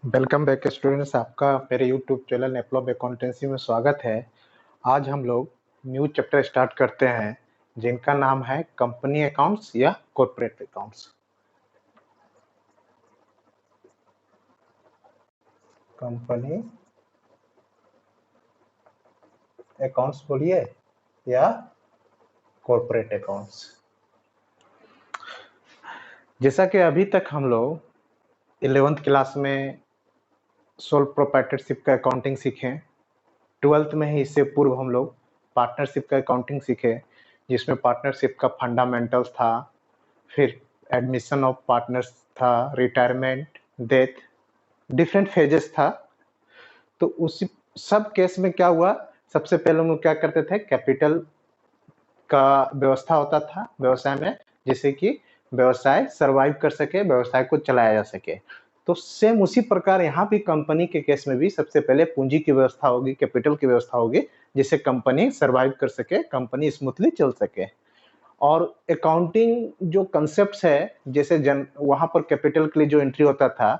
Welcome back students, आपका मेरे YouTube channel एप्लॉब accountancy में स्वागत है। आज हम लोग न्यू चैप्टर स्टार्ट करते हैं जिनका नाम है कंपनी अकाउंट्स या कॉर्पोरेट अकाउंट्स। कंपनी अकाउंट्स बोलिए या कॉर्पोरेट अकाउंट्स। जैसा कि अभी तक हम लोग 11th क्लास में सोल प्रोप्राइटरशिप का अकाउंटिंग सीखे, 12th में ही इससे पूर्व हम लोग पार्टनरशिप का अकाउंटिंग सीखे, जिसमें पार्टनरशिप का फंडामेंटल्स था, फिर एडमिशन ऑफ पार्टनर्स था, रिटायरमेंट, डेथ, डिफरेंट फेजेस था। तो उसी सब केस में क्या हुआ, सबसे पहले हम लोग क्या करते थे, कैपिटल का व्यवस्था होता था व्यवसाय में, जिससे कि व्यवसाय सरवाइव कर सके, व्यवसाय को चलाया जा सके। तो सेम उसी प्रकार यहाँ भी कंपनी के केस में भी सबसे पहले पूंजी की व्यवस्था होगी, कैपिटल की व्यवस्था होगी, जिससे कंपनी सरवाइव कर सके, कंपनी स्मूथली चल सके। और अकाउंटिंग जो कंसेप्ट है, जैसे वहां पर कैपिटल के लिए जो एंट्री होता था,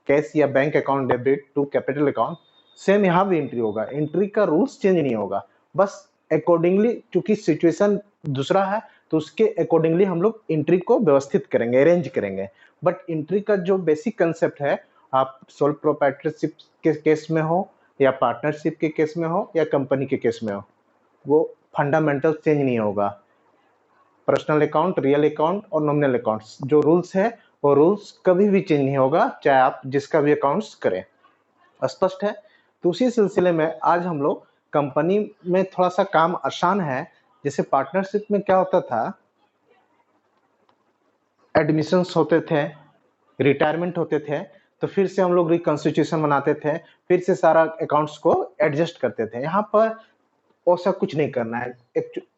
कैश या bank account debit to capital account, same यहाँ भी एंट्री होगा। एंट्री का रूल्स चेंज नहीं होगा, बस अकॉर्डिंगली, चूंकि सिचुएशन दूसरा है तो उसके अकॉर्डिंगली हम लोग एंट्री को व्यवस्थित करेंगे, अरेंज करेंगे। बट एंट्री का जो बेसिक कंसेप्ट है, आप सोल प्रोप्राइटरशिप के केस में हो या पार्टनरशिप के केस में हो या कंपनी के केस में हो, वो फंडामेंटल चेंज नहीं होगा। पर्सनल अकाउंट, रियल अकाउंट और नॉमिनल अकाउंट्स जो रूल्स है, वो रूल्स कभी भी चेंज नहीं होगा, चाहे आप जिसका भी अकाउंट्स करें। स्पष्ट है? तो उसी सिलसिले में आज हम लोग कंपनी में थोड़ा सा काम आसान है। जैसे पार्टनरशिप में क्या होता था, एडमिशंस होते थे, रिटायरमेंट होते थे, तो फिर से हम लोग रिकंस्टिट्यूशन बनाते थे, फिर से सारा अकाउंट्स को एडजस्ट करते थे। यहाँ पर ऐसा कुछ नहीं करना है।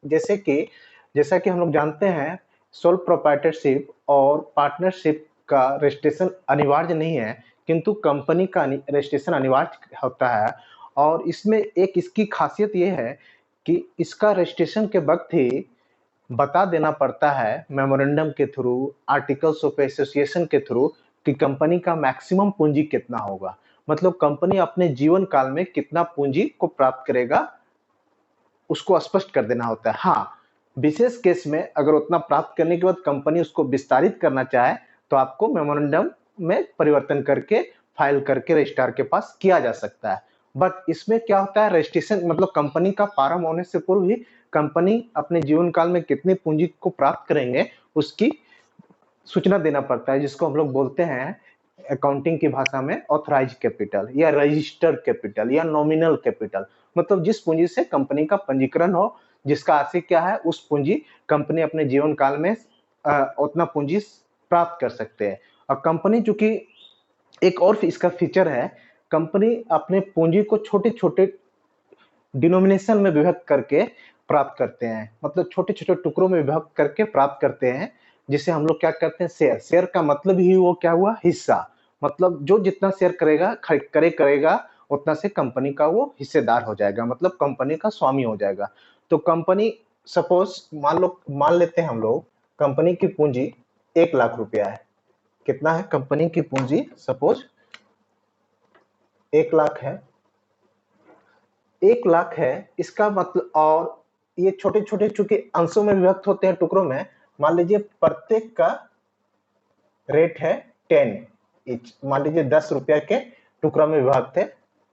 जैसा कि हम लोग जानते हैं, सोल प्रोप्राइटरशिप और पार्टनरशिप का रजिस्ट्रेशन अनिवार्य नहीं है, किंतु कंपनी का रजिस्ट्रेशन अनिवार्य होता है। और इसमें एक इसकी खासियत ये है कि इसका रजिस्ट्रेशन के वक्त ही बता देना पड़ता है मेमोरेंडम के थ्रू, आर्टिकल्स ऑफ एसोसिएशन के थ्रू, कि कंपनी का मैक्सिमम पूंजी कितना होगा। मतलब कंपनी अपने जीवन काल में कितना पूंजी को प्राप्त करेगा, उसको स्पष्ट कर देना होता है। हाँ, विशेष केस में अगर उतना प्राप्त करने के बाद कंपनी उसको विस्तारित करना चाहे तो आपको मेमोरेंडम में परिवर्तन करके फाइल करके रजिस्ट्रार के पास किया जा सकता है। बट इसमें क्या होता है, रजिस्ट्रेशन मतलब कंपनी का प्रारंभ होने से पूर्व ही कंपनी अपने जीवन काल में कितनी पूंजी को प्राप्त करेंगे उसकी सूचना देना पड़ता है, जिसको हम लोग बोलते हैं अकाउंटिंग की भाषा में ऑथराइज कैपिटल या रजिस्टर्ड कैपिटल या नॉमिनल कैपिटल। मतलब जिस पूंजी से कंपनी का पंजीकरण हो, जिसका आशय क्या है, उस पूंजी कंपनी अपने जीवन काल में उतना पूंजी प्राप्त कर सकते हैं। और कंपनी, चूंकि एक और इसका फीचर है, कंपनी अपने पूंजी को छोटे छोटे डिनोमिनेशन में विभक्त करके प्राप्त करते हैं, मतलब छोटे छोटे टुकड़ों में विभक्त करके प्राप्त करते हैं, जिसे हम लोग क्या करते हैं, शेयर। शेयर का मतलब ही वो क्या हुआ, हिस्सा। मतलब जो जितना शेयर करेगा करेगा उतना से कंपनी का वो हिस्सेदार हो जाएगा, मतलब कंपनी का स्वामी हो जाएगा। तो कंपनी, सपोज मान लेते हैं हम लोग, कंपनी की पूंजी 1 लाख रुपया है। कितना है कंपनी की पूंजी? सपोज 1 लाख है। 1 लाख है, इसका मतलब, और ये छोटे छोटे चूंकि अंशों में विभक्त होते हैं, टुकड़ों में, मान लीजिए प्रत्येक का रेट है 10 ईच। मान लीजिए 10 रुपया के टुकड़ा में विभक्त है,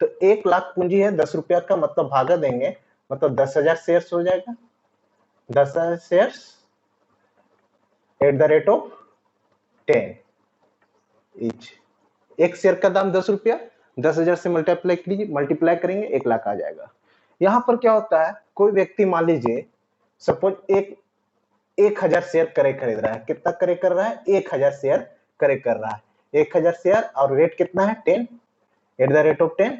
तो 1 लाख पूंजी है, 10 रुपया का मतलब भागा देंगे, मतलब 10,000 शेयर हो जाएगा। 10,000 share at the rate of 10 each. एक शेयर का दाम 10 रुपया, 10,000 से मल्टीप्लाई करेंगे, 1 लाख आ जाएगा। यहां पर क्या होता है, कोई व्यक्ति मान लीजिए सपोज 1,000 शेयर करे खरीद रहा है। कितना करे कर रहा है? 1,000 शेयर करे कर रहा है। 1,000 शेयर और रेट कितना है? 10 at the rate of 10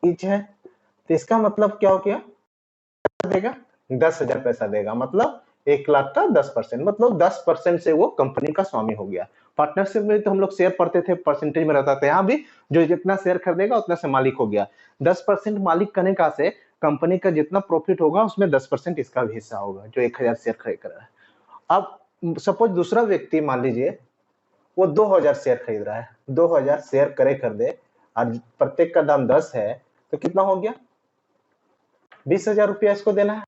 each है। तो इसका मतलब क्या हो गया, देगा 10,000 पैसा देगा, मतलब 1 लाख का 10%, मतलब 10% से वो कंपनी का स्वामी हो गया। पार्टनरशिप में तो हम लोग शेयर पढ़ते थे, परसेंटेज में रहता था, यहाँ भी जो जितना शेयर खरीदेगा उतना से मालिक हो गया। 10% मालिक करने का से कंपनी का जितना प्रॉफिट होगा उसमें 10% इसका भी हिस्सा होगा, जो 1,000 शेयर खरीद कर रहा है। अब सपोज दूसरा व्यक्ति मान लीजिए वो 2,000 शेयर खरीद रहा है, 2,000 शेयर करे कर दे, और प्रत्येक का दाम 10 है तो कितना हो गया, 20,000 रुपया इसको देना है।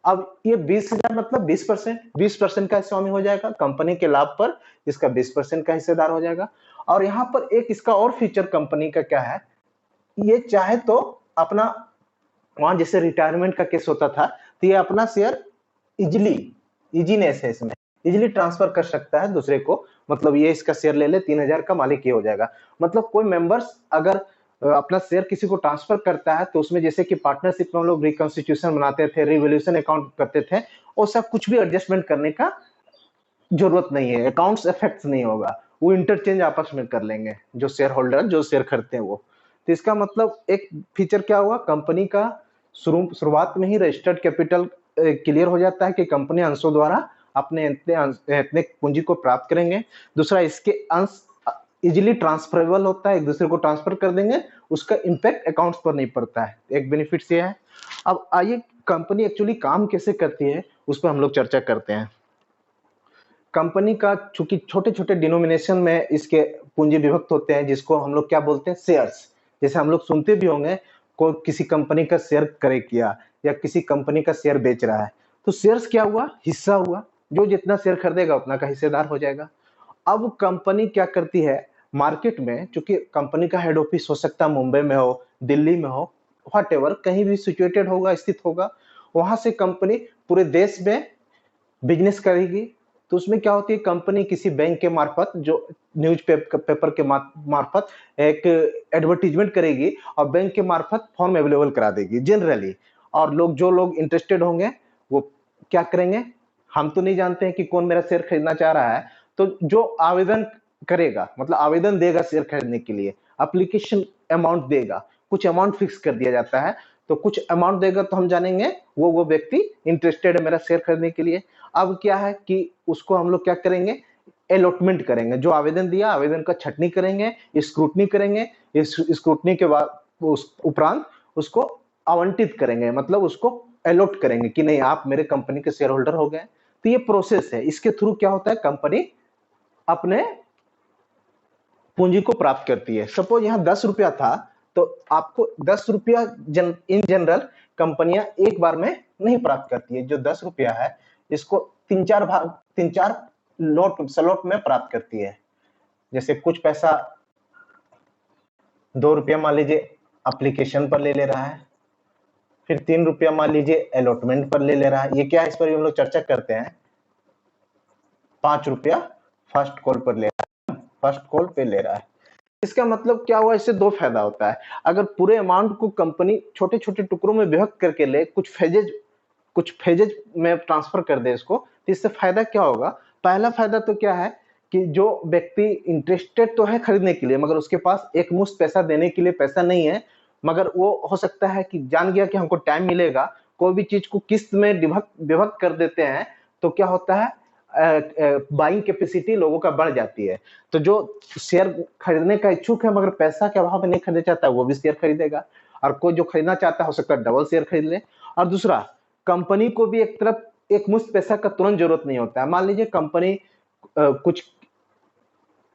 अब ये 20,000 मतलब 20% का स्वामी हो जाएगा, कंपनी के लाभ पर इसका 20% का हिस्सेदार हो जाएगा। और यहाँ पर एक इसका और फीचर कंपनी का क्या है, ये चाहे तो अपना, वहां जैसे रिटायरमेंट का केस होता था तो ये अपना शेयर इजीनेस है इसमें, इजीली ट्रांसफर कर सकता है दूसरे को, मतलब ये इसका शेयर ले ले 3,000 का मालिक ये हो जाएगा। मतलब कोई मेंबर्स अगर अपना शेयर किसी को ट्रांसफर करता है तो उसमें जैसे कि पार्टनरशिप में हम लोग रिकॉन्स्टिट्यूशन बनाते थे, रिवोल्यूशन अकाउंट करते थे, वो सब कुछ भी एडजस्टमेंट करने का जरूरत नहीं है, अकाउंट्स इफेक्ट नहीं होगा, वो इंटरचेंज आपस में कर लेंगे जो शेयर होल्डर जो शेयर खरीदते हैं वो। तो इसका मतलब एक फीचर क्या हुआ, कंपनी का शुरुआत में ही रजिस्टर्ड कैपिटल क्लियर हो जाता है कि कंपनी अंशों द्वारा अपने इतने पूंजी को प्राप्त करेंगे। दूसरा, इसके अंश इजीली ट्रांसफरेबल होता है, एक दूसरे को ट्रांसफर कर देंगे, उसका इंपैक्ट अकाउंट्स पर नहीं पड़ता है, एक बेनिफिट ये है। अब आइए कंपनी एक्चुअली काम कैसे करती है उस पर हम लोग चर्चा करते हैं। कंपनी का चूंकि छोटे छोटे डिनोमिनेशन में इसके पूंजी विभक्त होते हैं, जिसको हम लोग क्या बोलते हैं, शेयर्स। जैसे हम लोग सुनते भी होंगे कोई किसी कंपनी का शेयर क्रय किया या किसी कंपनी का शेयर बेच रहा है, तो शेयर्स क्या हुआ, हिस्सा हुआ, जो जितना शेयर खरीदेगा उतना का हिस्सेदार हो जाएगा। अब कंपनी क्या करती है मार्केट में, चूंकि कंपनी का हेड ऑफिस हो सकता है मुंबई में हो, दिल्ली में हो, व्हाटएवर कहीं भी सिचुएटेड होगा, स्थित होगा, वहां से कंपनी पूरे देश में बिजनेस करेगी। तो उसमें क्या होती है, कंपनी किसी बैंक के मार्फत, जो न्यूज पेपर के मार्फत एक एडवर्टीजमेंट करेगी और बैंक के मार्फत फॉर्म अवेलेबल करा देगी जनरली। और जो लोग इंटरेस्टेड होंगे वो क्या करेंगे, हम तो नहीं जानते हैं कि कौन मेरा शेयर खरीदना चाह रहा है, तो जो आवेदन करेगा, मतलब आवेदन देगा शेयर खरीदने के लिए, एप्लीकेशन अमाउंट देगा, कुछ अमाउंट फिक्स कर दिया जाता है, तो कुछ अमाउंट देगा तो हम जानेंगे वो व्यक्ति इंटरेस्टेड है मेरा शेयर खरीदने के लिए। अब क्या है कि उसको हम लोग क्या करेंगे, अलॉटमेंट करेंगे, जो आवेदन दिया आवेदन का छटनी करेंगे, स्क्रूटनी करेंगे, इस स्क्रूटनी के बाद उस उपरांत उसको आवंटित करेंगे, मतलब उसको अलॉट करेंगे कि नहीं आप मेरे कंपनी के शेयर होल्डर हो गए। तो ये प्रोसेस है, इसके थ्रू क्या होता है, कंपनी अपने पूंजी को प्राप्त करती है। सपोज यहाँ 10 रुपया था तो आपको 10 रुपया इन जनरल कंपनियां एक बार में नहीं प्राप्त करती है, जो 10 रुपया है इसको तीन चार स्लॉट में प्राप्त करती है। जैसे कुछ पैसा 2 रुपया मान लीजिए एप्लीकेशन पर ले रहा है, फिर 3 रुपया मान लीजिए अलॉटमेंट पर ले रहा है, ये क्या है इस पर हम लोग चर्चा करते हैं। 5 रुपया फर्स्ट कॉल पर ले रहा है, फर्स्ट कॉल पे ले रहा है। इसका मतलब क्या हुआ, इससे दो फायदा होता है। अगर पूरे अमाउंट को कंपनी छोटे छोटे टुकड़ों में विभक्त करके ले, कुछ फेजेज में ट्रांसफर कर दे इसको, तो इससे फायदा क्या होगा, पहला फायदा तो क्या है कि जो व्यक्ति इंटरेस्टेड तो है खरीदने के लिए, मगर उसके पास एक मुश्त पैसा देने के लिए पैसा नहीं है, मगर वो हो सकता है कि जान गया कि हमको टाइम मिलेगा, कोई भी चीज को किस्त में विभक्त कर देते हैं तो क्या होता है, बाइंग कैपेसिटी लोगों का बढ़ जाती है। तो जो शेयर खरीदने का इच्छुक है मगर पैसा के अभाव में नहीं खरीदना चाहता वो भी शेयर खरीदेगा, और कोई जो खरीदना चाहता है हो सकता है डबल शेयर खरीद ले। और दूसरा, कंपनी को भी एक तरफ एक मुश्त पैसा का तुरंत जरूरत नहीं होता है। मान लीजिए कंपनी कुछ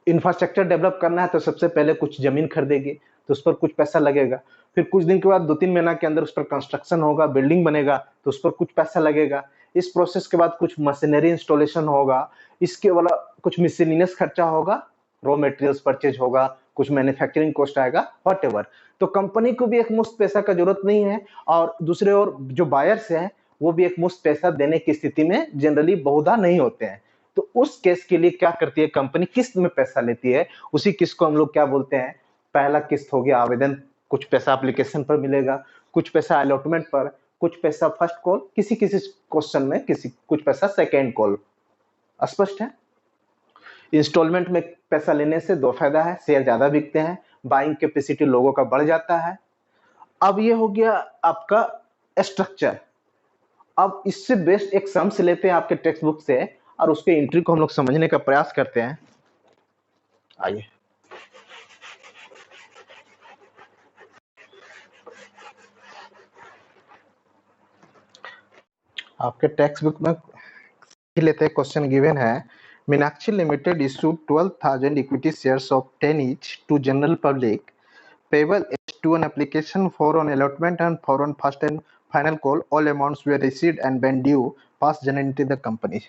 इंफ्रास्ट्रक्चर डेवलप करना है तो सबसे पहले कुछ जमीन खरीदेगी, तो उस पर कुछ पैसा लगेगा, फिर कुछ दिन के बाद 2-3 महीना के अंदर उस पर कंस्ट्रक्शन होगा, बिल्डिंग बनेगा तो उस पर कुछ पैसा लगेगा, इस प्रोसेस के बाद कुछ मशीनरी इंस्टॉलेशन होगा, इसके वाला कुछ मिसलेनियस खर्चा होगा, रॉ मटेरियल्स परचेज होगा, कुछ मैन्युफैक्चरिंग कॉस्ट आएगा, व्हाटएवर। तो कंपनी को भी एक मुश्त पैसा का जरूरत नहीं है, और दूसरे ओर जो बायर्स हैं वो भी एक मुश्त पैसा देने की स्थिति में जनरली बहुधा नहीं होते हैं। तो उस केस के लिए क्या करती है कंपनी, किस्त में पैसा लेती है। उसी किस्त को हम लोग क्या बोलते हैं, पहला किस्त हो गया आवेदन, कुछ पैसा एप्लीकेशन पर मिलेगा, कुछ पैसा अलॉटमेंट पर, कुछ पैसा फर्स्ट कॉल, किसी किसी क्वेश्चन में कुछ पैसा सेकेंड कॉल। स्पष्ट है। इंस्टॉलमेंट में पैसा लेने से दो फायदा है, शेयर ज्यादा बिकते हैं, बाइंग कैपेसिटी लोगों का बढ़ जाता है। अब ये हो गया आपका स्ट्रक्चर। अब इससे बेस्ट एक सम्स लेते हैं आपके टेक्स्ट बुक से और उसके एंट्री को हम लोग समझने का प्रयास करते हैं। आइए, आपके टेक्स्ट बुक में लेते हैं। क्वेश्चन गिवन है, Meenakshi limited issued 12,000 equity shares of 10 each to general public payable H2 on application, 4 on allotment and 4 on first and final call. All amounts were received and when due passed generally the company.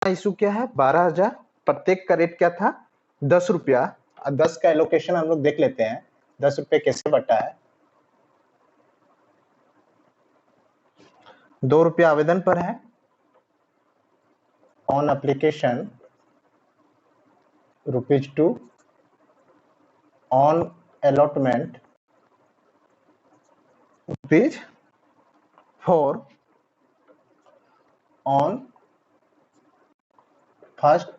Issue क्या है? 12,000। प्रत्येक का rate क्या था? 10 रुपया। 10 का allocation हम लोग देख लेते हैं। 10 रुपये कैसे बटा है? 2 रुपया आवेदन पर है। On application ₹2, on allotment ₹4, on first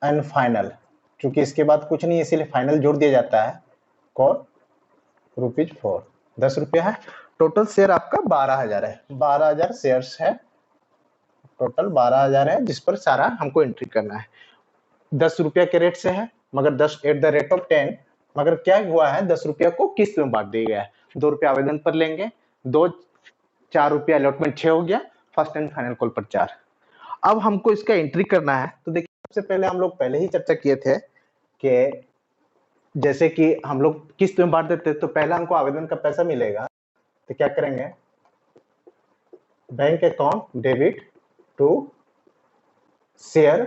and final, क्योंकि इसके बाद कुछ नहीं इसीलिए फाइनल जोड़ दिया जाता है, कॉल ₹4। 10 रुपया है। टोटल शेयर आपका 12,000 है। 12,000 शेयर्स है, टोटल 12,000 है, जिस पर सारा हमको एंट्री करना है। 10 रुपया के रेट से है, मगर 10 एट द रेट ऑफ 10, मगर क्या हुआ है? 10 रुपया को किस्त में बांट दिया गया है। 2 रुपया आवेदन पर लेंगे, 2 4 रुपया अलॉटमेंट 6 हो गया, फर्स्ट एंड फाइनल कॉल पर 4। अब हमको इसका एंट्री करना है। तो देखिए, सबसे पहले हम लोग पहले ही चर्चा किए थे कि जैसे कि हम लोग किस्त में बांट देते तो पहला हमको आवेदन का पैसा मिलेगा, तो क्या करेंगे? Bank account debit to share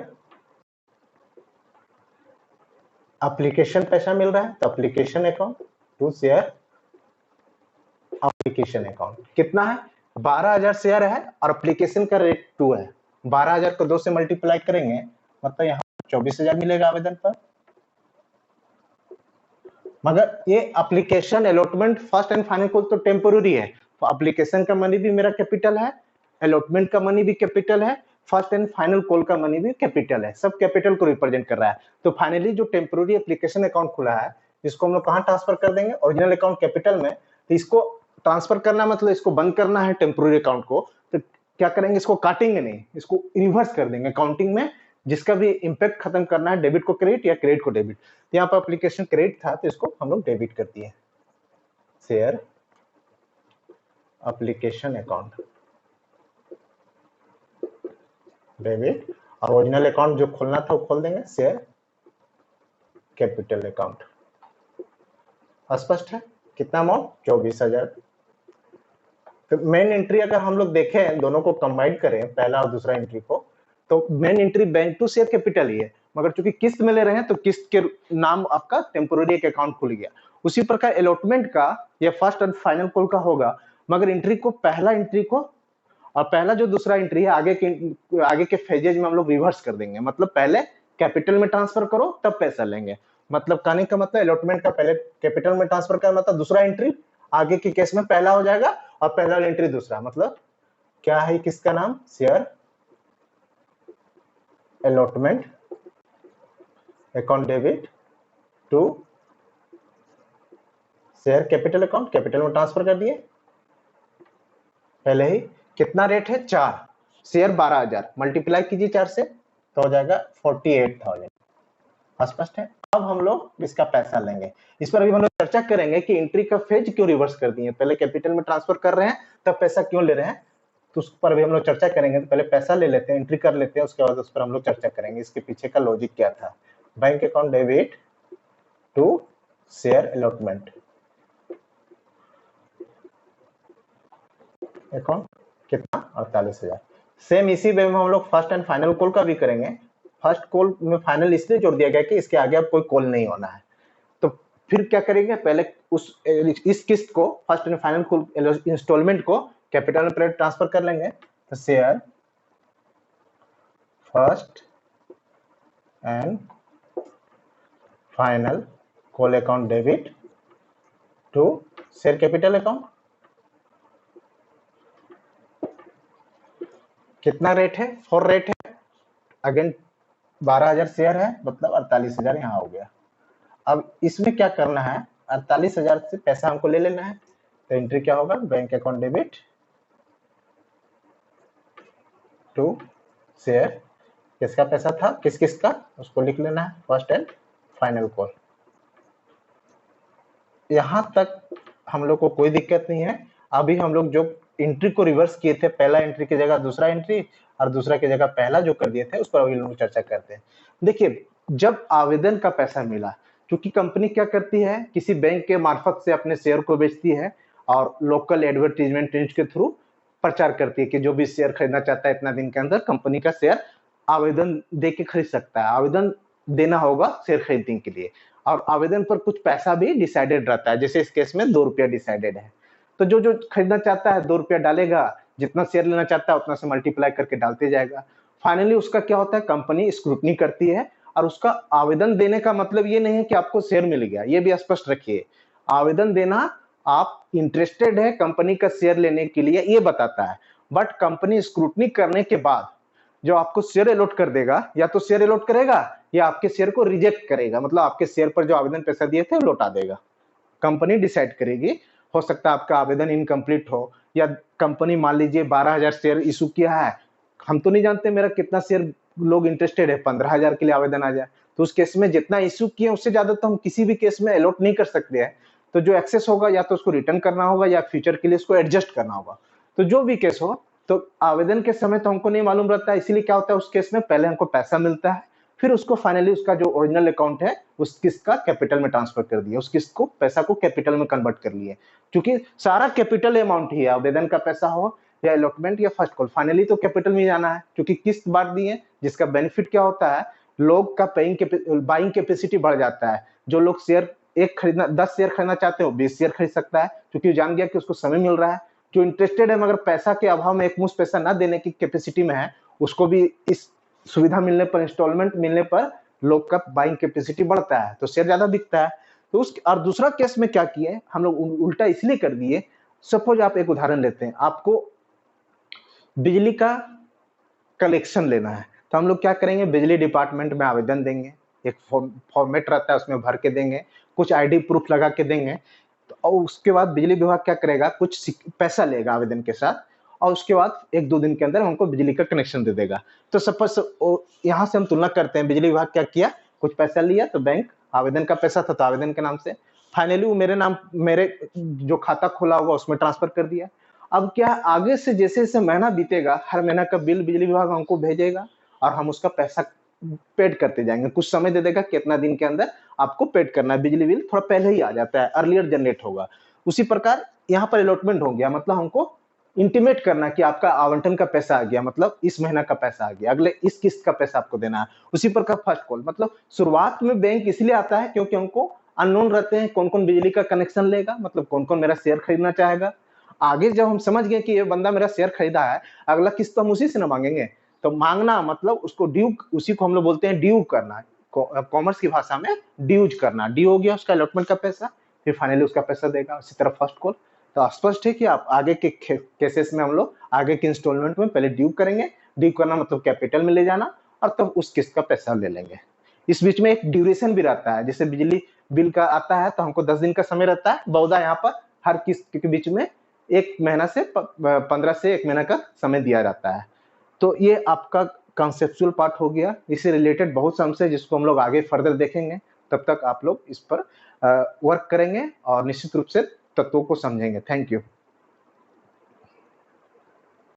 application पैसा मिल रहा है, तो application account to share application account. कितना है? 12,000 शेयर है और एप्लीकेशन का रेट 2 है। 12,000 को 2 से मल्टीप्लाई करेंगे, मतलब यहाँ 24,000 मिलेगा आवेदन पर। मगर ये application allotment first and final call तो टेम्पोररी है, तो एप्लीकेशन का मनी भी मेरा कैपिटल है, अलॉटमेंट का मनी भी कैपिटल है, फर्स्ट एंड फाइनल कॉल का मनी भी कैपिटल है, सब कैपिटल को रिप्रेजेंट कर रहा है। तो फाइनली जो टेम्पोररी एप्लीकेशन अकाउंट खुला है, इसको हम लोग कहाँ ट्रांसफर कर देंगे? ओरिजिनल अकाउंट कैपिटल में। तो इसको ट्रांसफर करना मतलब इसको बंद करना है टेम्पोररी अकाउंट को, तो क्या करेंगे? इसको काटेंगे नहीं, इसको रिवर्स कर देंगे काउंटिंग में। जिसका भी इंपैक्ट खत्म करना है, डेबिट को क्रेडिट या क्रेडिट को डेबिट। तो यहाँ पर एप्लीकेशन क्रेडिट था, तो इसको हम लोग डेबिट कर दिए, शेयर एप्लीकेशन अकाउंट डेबिट, और ओरिजिनल अकाउंट जो खोलना था वो खोल देंगे, शेयर कैपिटल अकाउंट। स्पष्ट है? कितना अमाउंट? 24,000। तो मेन एंट्री अगर हम लोग देखें, दोनों को कंबाइन करें, पहला और दूसरा एंट्री को, तो main entry bank to share capital ही है, मगर चूंकि किस्त में ले रहे हैं तो किस्त के नाम आपका टेम्पोररी एक अकाउंट खुल गया। उसी प्रकार अलॉटमेंट का या फर्स्ट एंड फाइनल कॉल का होगा, मगर एंट्री को पहला एंट्री को और पहला जो दूसरा एंट्री है आगे के फेजेज में हम लोग रिवर्स कर देंगे। मतलब पहले कैपिटल में ट्रांसफर करो तब पैसा लेंगे। मतलब कहने का मतलब अलॉटमेंट का पहले कैपिटल में ट्रांसफर करना था, दूसरा एंट्री आगे के केस में पहला हो जाएगा और पहला एंट्री दूसरा। मतलब क्या है किसका नाम? Share allotment account debit to share capital account, capital में ट्रांसफर कर दिए पहले ही। कितना रेट है? 4। शेयर 12,000 मल्टीप्लाई कीजिए 4 से तो हो जाएगा 48,000। स्पष्ट है? अब हम लोग इसका पैसा लेंगे। इस पर अभी हम लोग चर्चा करेंगे कि एंट्री का फेज क्यों रिवर्स कर दिए, पहले कैपिटल में ट्रांसफर कर रहे हैं तब पैसा क्यों ले रहे हैं, तो उस पर भी हम लोग चर्चा करेंगे। तो पहले पैसा ले लेते हैं, एंट्री कर लेते हैं, उसके बाद उस पर हम लोग चर्चा करेंगे इसके पीछे का लॉजिक क्या था। Bank account debit to share allotment account, कितना? 48,000। सेम इसी वे में हम लोग फर्स्ट एंड फाइनल कॉल का भी करेंगे। फर्स्ट कॉल में फाइनल इसलिए जोड़ दिया गया कि इसके आगे अब कोई कॉल नहीं होना है। तो फिर क्या करेंगे? पहले इस किस्त को first and final call instalment को कैपिटल में पहले ट्रांसफर कर लेंगे। तो share first and final call account debit to share capital account. कितना रेट है? 4 रेट है, अगेन 12,000 शेयर है, मतलब 48,000 यहाँ हो गया। अब इसमें क्या करना है? 48,000 से पैसा हमको ले लेना है। तो एंट्री क्या होगा? Bank account debit to share, किसका पैसा था, किस किस का, उसको लिख लेना है, फर्स्ट एंड फाइनल कॉल। यहां तक हम लोग को कोई दिक्कत नहीं है। अभी हम लोग जो एंट्री को रिवर्स किए थे, पहला एंट्री की जगह दूसरा एंट्री और दूसरा की जगह पहला जो कर दिए थे, उस पर अभी लोग चर्चा करते हैं। देखिए, जब आवेदन का पैसा मिला, क्योंकि कंपनी क्या करती है, किसी बैंक के मार्फत से अपने शेयर को बेचती है और लोकल एडवर्टाइजमेंट के थ्रू प्रचार करती है कि जो भी शेयर खरीदना चाहता है इतना दिन के अंदर कंपनी का शेयर आवेदन दे के खरीद सकता है। आवेदन देना होगा शेयर खरीदने के लिए और आवेदन पर कुछ पैसा भी डिसाइडेड रहता है, जैसे इस केस में 2 रुपया डिसाइडेड है। तो जो खरीदना चाहता है 2 रुपया डालेगा, जितना शेयर लेना चाहता है उतना से मल्टीप्लाई करके डालते जाएगा। फाइनली उसका क्या होता है, कंपनी स्क्रूटनी करती है और उसका आवेदन देने का मतलब ये नहीं है कि आपको शेयर मिल गया, ये भी स्पष्ट रखिए। आवेदन देना, आप इंटरेस्टेड है कंपनी का शेयर लेने के लिए, ये बताता है। बट कंपनी स्क्रूटनी करने के बाद जो आपको शेयर अलॉट कर देगा, या तो शेयर अलॉट करेगा या आपके शेयर को रिजेक्ट करेगा, मतलब आपके शेयर पर जो आवेदन पैसा दिए थे लौटा देगा। कंपनी डिसाइड करेगी। हो सकता है आपका आवेदन इनकम्प्लीट हो, या कंपनी मान लीजिए 12,000 शेयर इशू किया है, हम तो नहीं जानते मेरा कितना शेयर लोग इंटरेस्टेड है, 15,000 के लिए आवेदन आ जाए, तो उस केस में जितना इशू किए उससे ज्यादा तो हम किसी भी केस में अलॉट नहीं कर सकते हैं। तो जो एक्सेस होगा या तो उसको रिटर्न करना होगा या फ्यूचर के लिए उसको एडजस्ट करना होगा। तो जो भी केस हो, तो आवेदन के समय तो हमको नहीं मालूम रहता है, इसीलिए क्या होता है उस केस में पहले हमको पैसा मिलता है, फिर उसको फाइनली उसका जो ओरिजिनल अकाउंट है उस किस्त का कैपिटल में ट्रांसफर कर दिया, उस किस्त को पैसा को कैपिटल में कन्वर्ट कर लिए, क्योंकि सारा कैपिटल अमाउंट ही है, आवेदन का पैसा हो या अलॉटमेंट या फर्स्ट कॉल, फाइनली तो कैपिटल में जाना है, क्योंकि किस्त बांट दी है। जिसका बेनिफिट क्या होता है, लोग का बाइंग कैपेसिटी बढ़ जाता है। जो लोग शेयर एक खरीदना 10 शेयर खरीदना चाहते हो 20 शेयर खरीद सकता है, क्योंकि जान गया कि उसको समय मिल रहा है। जो इंटरेस्टेड है मगर पैसा के अभाव में एक मुश्त पैसा ना देने की कैपेसिटी में है, उसको भी इस सुविधा मिलने पर, इंस्टॉलमेंट मिलने पर लोग का बाइंग कैपेसिटी बढ़ता है, तो शेयर ज्यादा बिकता है। तो उस और दूसरा केस में क्या किए हम लोग, उल्टा इसलिए कर दिए। सपोज आप एक उदाहरण लेते हैं, आपको बिजली का कलेक्शन लेना है, तो हम लोग क्या करेंगे, बिजली डिपार्टमेंट में आवेदन देंगे, एक फॉर्मेट रहता है उसमें भर के देंगे, कुछ आईडी प्रूफ लगा के देंगे, तो और उसके बाद बिजली विभाग क्या करेगा, कुछ पैसा लेगा आवेदन के साथ, और उसके बाद 1-2 दिन के अंदर हमको बिजली का कनेक्शन दे देगा। तो सपोज यहाँ से हम तुलना करते हैं, बिजली विभाग क्या किया, कुछ पैसा लिया, तो बैंक आवेदन का पैसा था तो आवेदन के नाम से, फाइनली वो मेरे नाम, मेरे जो खाता खोला होगा उसमें ट्रांसफर कर दिया। अब क्या आगे से जैसे जैसे महीना बीतेगा, हर महीना का बिल बिजली विभाग हमको भेजेगा और हम उसका पैसा पेड करते जाएंगे। कुछ समय दे देगा, कितना दिन के अंदर आपको पेड करना है, बिजली बिल थोड़ा पहले ही आ जाता है, अर्लियर जनरेट होगा। उसी प्रकार यहाँ पर अलॉटमेंट हो गया, मतलब हमको इंटीमेट करना कि आपका आवंटन का पैसा आ गया, मतलब इस महीना का पैसा आ गया, अगले इस किस्त का पैसा आपको देना है। उसी प्रकार फर्स्ट कॉल, मतलब शुरुआत में बैंक इसलिए आता है क्योंकि हमको अननोन रहते हैं कौन कौन बिजली का कनेक्शन लेगा, मतलब कौन कौन मेरा शेयर खरीदना चाहेगा। आगे जब हम समझ गए कि ये बंदा मेरा शेयर खरीदा है, अगला किस्त तो हम उसी से ना मांगेंगे। तो मांगना मतलब उसको ड्यू, उसी को हम लोग बोलते हैं ड्यू करना, कॉमर्स की भाषा में ड्यूज करना। ड्यू हो गया उसका अलॉटमेंट का पैसा, फिर फाइनली उसका पैसा देगा। उसी तरह फर्स्ट कॉल। तो स्पष्ट है कि आप आगे के केसेस में हम लोग आगे के इंस्टॉलमेंट में पहले ड्यू करेंगे। ड्यू करना मतलब कैपिटल में ले जाना, और तब उस किस्त का पैसा ले लेंगे। इस बीच में एक ड्यूरेशन भी रहता है, जैसे बिजली बिल का आता है तो हमको 10 दिन का समय रहता है, बहुधा यहाँ पर हर किस्त के बीच में 1 महीना से 15 से 1 महीना का समय दिया जाता है। तो ये आपका कॉन्सेप्चुअल पार्ट हो गया। इससे रिलेटेड बहुत से अंश है जिसको हम लोग आगे फर्दर देखेंगे। तब तक आप लोग इस पर वर्क करेंगे और निश्चित रूप से तत्वों को समझेंगे। Thank you.